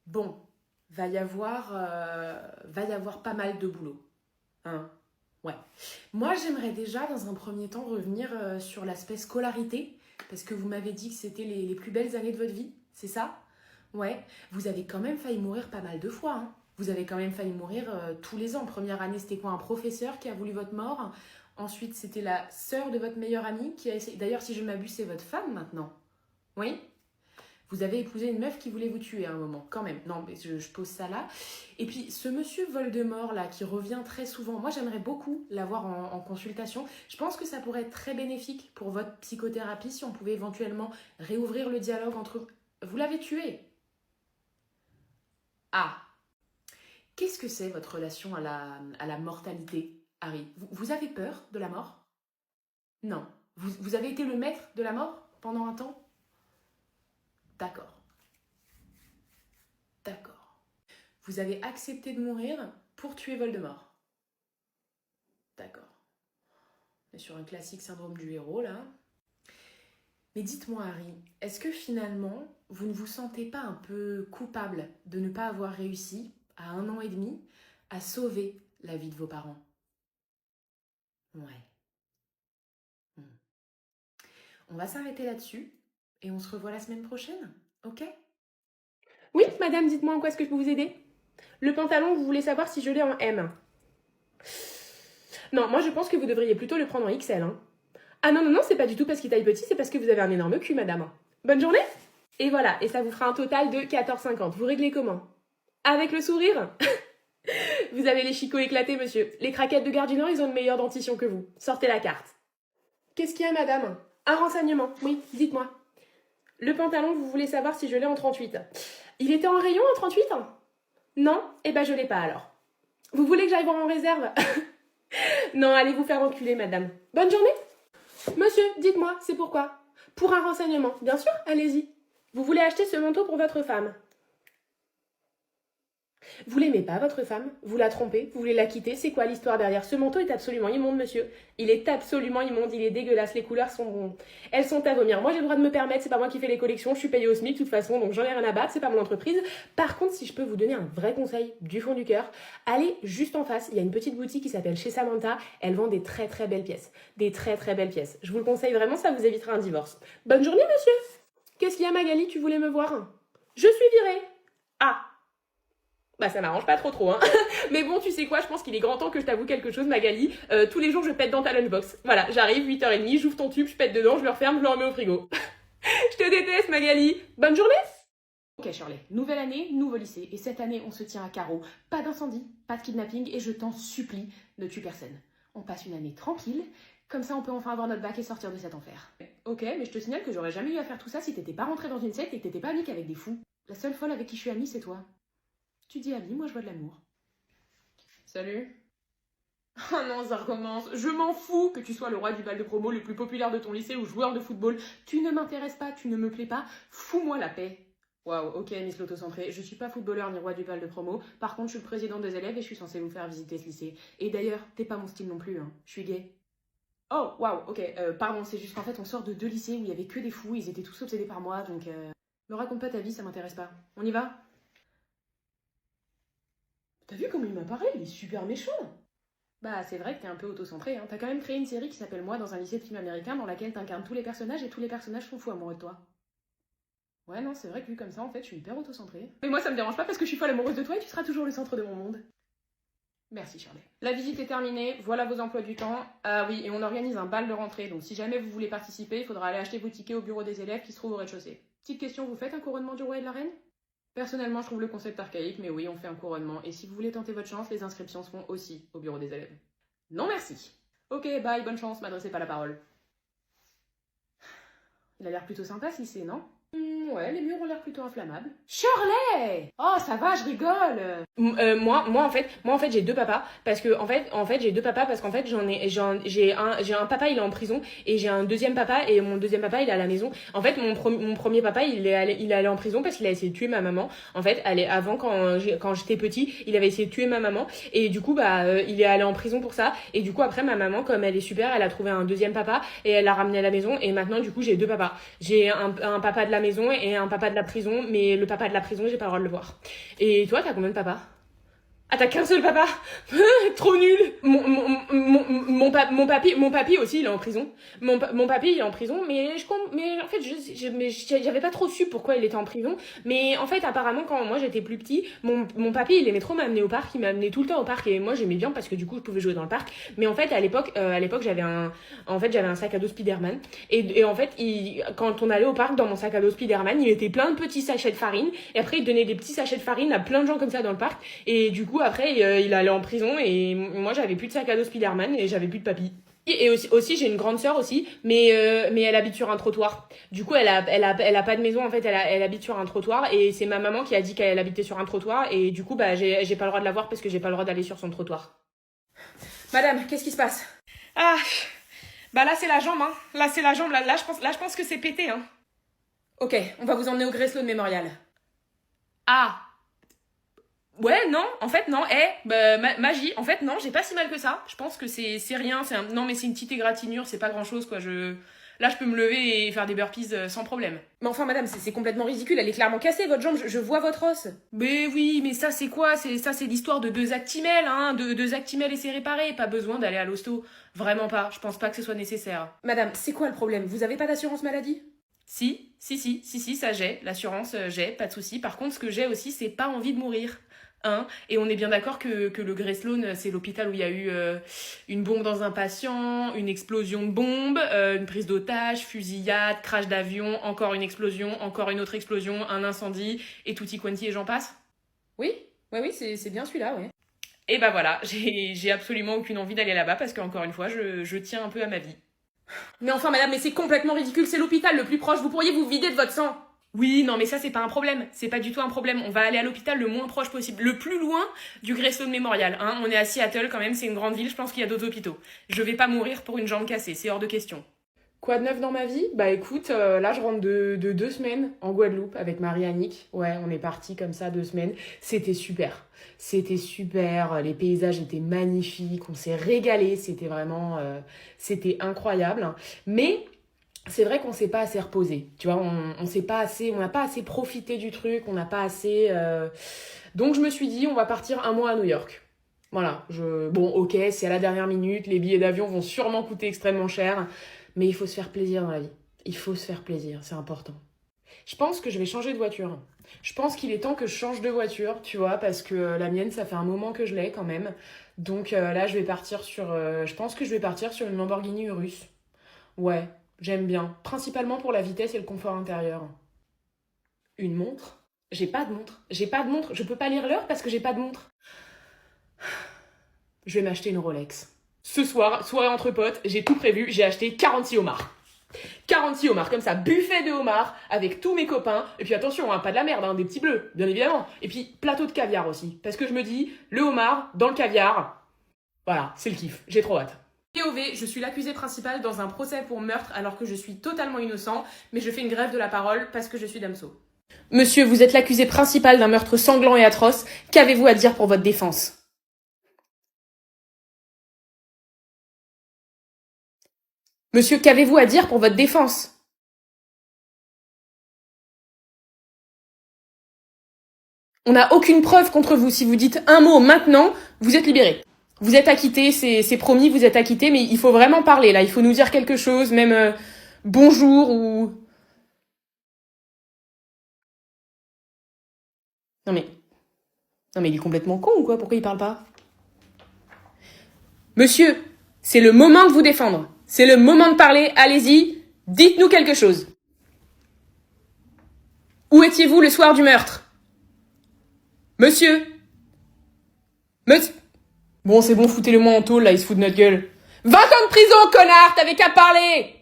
Bon, va y avoir pas mal de boulot. Hein? Ouais. Moi, j'aimerais déjà, dans un premier temps, revenir sur l'aspect scolarité, parce que vous m'avez dit que c'était les plus belles années de votre vie, c'est ça? Ouais. Vous avez quand même failli mourir pas mal de fois, hein. Vous avez quand même failli mourir tous les ans. Première année, c'était quoi? Un professeur qui a voulu votre mort. Ensuite, c'était la sœur de votre meilleure amie qui a essayé... D'ailleurs, si je ne m'abuse, c'est votre femme maintenant. Oui? Vous avez épousé une meuf qui voulait vous tuer à un moment, quand même. Non, mais je pose ça là. Et puis, ce monsieur Voldemort, là, qui revient très souvent, moi, j'aimerais beaucoup l'avoir en consultation. Je pense que ça pourrait être très bénéfique pour votre psychothérapie si on pouvait éventuellement réouvrir le dialogue entre... Vous l'avez tué? Ah, qu'est-ce que c'est votre relation à la mortalité, Harry? Vous avez peur de la mort? Non. Vous avez été le maître de la mort pendant un temps? D'accord, d'accord. Vous avez accepté de mourir pour tuer Voldemort. D'accord. On est sur un classique syndrome du héros, là. Mais dites-moi, Harry, est-ce que finalement, vous ne vous sentez pas un peu coupable de ne pas avoir réussi, à 1 an et demi, à sauver la vie de vos parents? Ouais. Hmm. On va s'arrêter là-dessus et on se revoit la semaine prochaine, ok? Oui, madame, dites-moi en quoi est-ce que je peux vous aider? Le pantalon, vous voulez savoir si je l'ai en M? Non, moi je pense que vous devriez plutôt le prendre en XL. Hein. Ah non, non, non, c'est pas du tout parce qu'il taille petit, c'est parce que vous avez un énorme cul, madame. Bonne journée. Et voilà, et ça vous fera un total de 14,50. Vous réglez comment? Avec le sourire? Vous avez les chicots éclatés, monsieur. Les craquettes de Gare du Nord, ils ont une meilleure dentition que vous. Sortez la carte. Qu'est-ce qu'il y a, madame? Un renseignement, oui, dites-moi. Le pantalon, vous voulez savoir si je l'ai en 38. Il était en rayon en 38? Non? Eh ben je l'ai pas alors. Vous voulez que j'aille voir en réserve? Non, allez vous faire enculer, madame. Bonne journée. Monsieur, dites-moi, c'est pourquoi? Pour un renseignement, bien sûr, allez-y. Vous voulez acheter ce manteau pour votre femme? Vous l'aimez pas, votre femme? Vous la trompez? Vous voulez la quitter? C'est quoi l'histoire derrière? Ce manteau est absolument immonde, monsieur. Il est absolument immonde, il est dégueulasse, les couleurs sont... Elles sont à vomir. Moi, j'ai le droit de me permettre, c'est pas moi qui fais les collections, je suis payée au SMIC de toute façon, donc j'en ai rien à battre, c'est pas mon entreprise. Par contre, si je peux vous donner un vrai conseil du fond du cœur, allez juste en face, il y a une petite boutique qui s'appelle Chez Samantha, elle vend des très très belles pièces. Des très très belles pièces. Je vous le conseille vraiment, ça vous évitera un divorce. Bonne journée, monsieur! Qu'est-ce qu'il y a, Magali, tu voulais me voir? Je suis virée. Ah, bah ça m'arrange pas trop, hein. Mais bon, tu sais quoi, je pense qu'il est grand temps que je t'avoue quelque chose, Magali. Tous les jours, je pète dans ta lunchbox. Voilà, j'arrive, 8h30, j'ouvre ton tube, je pète dedans, je le referme, je le remets au frigo. Je te déteste, Magali. Bonne journée. Ok, Shirley, nouvelle année, nouveau lycée. Et cette année, on se tient à carreau. Pas d'incendie, pas de kidnapping, et je t'en supplie, ne tue personne. On passe une année tranquille, comme ça on peut enfin avoir notre bac et sortir de cet enfer. Ok, mais je te signale que j'aurais jamais eu à faire tout ça si t'étais pas rentrée dans une secte et que t'étais pas amie avec des fous. La seule folle avec qui je suis amie, c'est toi. Tu dis ami, moi je vois de l'amour. Salut. Oh non, ça recommence. Je m'en fous que tu sois le roi du bal de promo le plus populaire de ton lycée ou joueur de football. Tu ne m'intéresses pas, tu ne me plais pas. Fous-moi la paix. Waouh, ok, Miss l'autocentrée. Je suis pas footballeur ni roi du bal de promo. Par contre, je suis le président des élèves et je suis censée vous faire visiter ce lycée. Et d'ailleurs, t'es pas mon style non plus, hein. Je suis gay. Oh, waouh, ok, pardon, c'est juste qu'en fait, on sort de 2 lycées où il y avait que des fous, ils étaient tous obsédés par moi, donc... Me raconte pas ta vie, ça m'intéresse pas. On y va? T'as vu comment il m'apparaît? Il est super méchant. Bah, c'est vrai que t'es un peu auto-centré, hein. T'as quand même créé une série qui s'appelle Moi dans un lycée de films américains dans laquelle t'incarnes tous les personnages et tous les personnages sont fous amoureux de toi. Ouais, non, c'est vrai que vu comme ça, en fait, je suis hyper auto-centrée. Mais moi, ça me dérange pas parce que je suis folle amoureuse de toi et tu seras toujours le centre de mon monde. Merci, Shirley. La visite est terminée, voilà vos emplois du temps. Ah oui, et on organise un bal de rentrée, donc si jamais vous voulez participer, il faudra aller acheter vos tickets au bureau des élèves qui se trouve au rez-de-chaussée. Petite question, vous faites un couronnement du roi et de la reine? Personnellement, je trouve le concept archaïque, mais oui, on fait un couronnement. Et si vous voulez tenter votre chance, les inscriptions se font aussi au bureau des élèves. Non merci. Ok, bye, bonne chance, m'adressez pas la parole. Il a l'air plutôt sympa ce lycée, non? Ouais, les murs ont l'air plutôt inflammables. Shirley! Oh, ça va, je rigole! Moi, en fait, j'ai deux papas. Parce que, en fait, j'ai deux papas parce qu'en fait, j'ai un papa, il est en prison et j'ai un deuxième papa et mon deuxième papa, il est à la maison. En fait, mon premier papa, il est allé en prison parce qu'il a essayé de tuer ma maman. En fait, avant, quand j'étais petit, il avait essayé de tuer ma maman et du coup, il est allé en prison pour ça. Et du coup, après, ma maman, comme elle est super, elle a trouvé un deuxième papa et elle l'a ramené à la maison et maintenant, du coup, j'ai deux papas. J'ai un papa de la la maison et un papa de la prison, mais le papa de la prison, j'ai pas le droit de le voir. Et toi, t'as combien de papas? Ah, t'as qu'un seul papa? Trop nul. Mon papy aussi, il est en prison. Mon papy, il est en prison, mais en fait, j'avais pas trop su pourquoi il était en prison. Mais en fait, apparemment, quand moi j'étais plus petit, mon papy, il aimait trop m'amener au parc. Il m'amenait tout le temps au parc et moi j'aimais bien parce que du coup, je pouvais jouer dans le parc. Mais en fait, à l'époque, j'avais un sac à dos Spider-Man. Et en fait, quand on allait au parc, dans mon sac à dos Spider-Man, il était plein de petits sachets de farine. Et après, il donnait des petits sachets de farine à plein de gens comme ça dans le parc. Et du coup, après, il allait en prison et moi, j'avais plus de sac à dos Spider-Man et j'avais plus de papy. Et aussi j'ai une grande sœur aussi, mais elle habite sur un trottoir. Du coup, elle a pas de maison, en fait, elle habite sur un trottoir et c'est ma maman qui a dit qu'elle habitait sur un trottoir et du coup, bah, j'ai pas le droit de la voir parce que j'ai pas le droit d'aller sur son trottoir. Madame, qu'est-ce qui se passe? Ah, bah là, c'est la jambe, hein. Là, c'est la jambe, là, je pense que c'est pété, hein. Ok, on va vous emmener au Grace Sloan Memorial. Ah, ouais, non, en fait, non, magie, en fait, non, j'ai pas si mal que ça. Je pense que c'est rien, non, mais c'est une petite égratignure, c'est pas grand chose, quoi, là, je peux me lever et faire des burpees sans problème. Mais enfin, madame, c'est complètement ridicule, elle est clairement cassée, votre jambe, je vois votre os. Mais oui, mais ça, c'est quoi? C'est l'histoire de deux actimels, hein, deux actimels et c'est réparé, pas besoin d'aller à l'hosto. Vraiment pas, je pense pas que ce soit nécessaire. Madame, c'est quoi le problème? Vous avez pas d'assurance maladie? Si, ça j'ai, l'assurance j'ai, pas de souci. Par contre, ce que j'ai aussi, c'est pas envie de mourir. Hein, et on est bien d'accord que le Grace Sloan, c'est l'hôpital où il y a eu une bombe dans un patient, une explosion de bombe, une prise d'otage, fusillade, crash d'avion, encore une explosion, encore une autre explosion, un incendie, et tutti quanti et j'en passe. Oui, c'est bien celui-là, ouais. Et bah voilà, j'ai absolument aucune envie d'aller là-bas parce qu'encore une fois, je tiens un peu à ma vie. Mais enfin, madame, mais c'est complètement ridicule, c'est l'hôpital le plus proche, vous pourriez vous vider de votre sang. Oui, non, mais ça, c'est pas un problème. C'est pas du tout un problème. On va aller à l'hôpital le moins proche possible. Le plus loin du Grace Sloan Memorial. Hein. On est à Seattle quand même, c'est une grande ville, je pense qu'il y a d'autres hôpitaux. Je vais pas mourir pour une jambe cassée, c'est hors de question. Quoi de neuf dans ma vie? Bah écoute, là je rentre de 2 semaines en Guadeloupe avec Marie-Annick. Ouais, on est partis comme ça 2 semaines. C'était super. C'était super, les paysages étaient magnifiques, on s'est régalé, c'était vraiment... c'était incroyable. Mais... c'est vrai qu'on s'est pas assez reposé, tu vois, on s'est pas assez, on n'a pas assez profité du truc, on n'a pas assez... Donc je me suis dit, on va partir 1 mois à New York. Voilà, bon ok, c'est à la dernière minute, les billets d'avion vont sûrement coûter extrêmement cher, mais il faut se faire plaisir dans la vie. Il faut se faire plaisir, c'est important. Je pense que je vais changer de voiture. Je pense qu'il est temps que je change de voiture, tu vois, parce que la mienne, ça fait un moment que je l'ai quand même. Donc là, je vais partir sur... je pense que je vais partir sur une Lamborghini Urus. Ouais. J'aime bien, principalement pour la vitesse et le confort intérieur. Une montre? J'ai pas de montre. Je peux pas lire l'heure parce que j'ai pas de montre. Je vais m'acheter une Rolex. Ce soir, soirée entre potes, j'ai tout prévu, j'ai acheté 46 homards. 46 homards, comme ça, buffet de homards, avec tous mes copains. Et puis attention, hein, pas de la merde, hein, des petits bleus, bien évidemment. Et puis plateau de caviar aussi, parce que je me dis, le homard dans le caviar, voilà, c'est le kiff, j'ai trop hâte. POV, je suis l'accusé principal dans un procès pour meurtre alors que je suis totalement innocent, mais je fais une grève de la parole parce que je suis Damso. Monsieur, vous êtes l'accusé principal d'un meurtre sanglant et atroce. Qu'avez-vous à dire pour votre défense? Monsieur, qu'avez-vous à dire pour votre défense? On n'a aucune preuve contre vous. Si vous dites un mot maintenant, vous êtes libéré. Vous êtes acquitté, c'est promis, vous êtes acquitté, mais il faut vraiment parler là. Il faut nous dire quelque chose, même bonjour ou... Non mais il est complètement con ou quoi? Pourquoi il parle pas? Monsieur, c'est le moment de vous défendre. C'est le moment de parler. Allez-y, dites-nous quelque chose. Où étiez-vous le soir du meurtre? Monsieur? Bon, c'est bon, foutez-le-moi en tôle, là, il se fout de notre gueule. 20 ans de prison, connard, t'avais qu'à parler!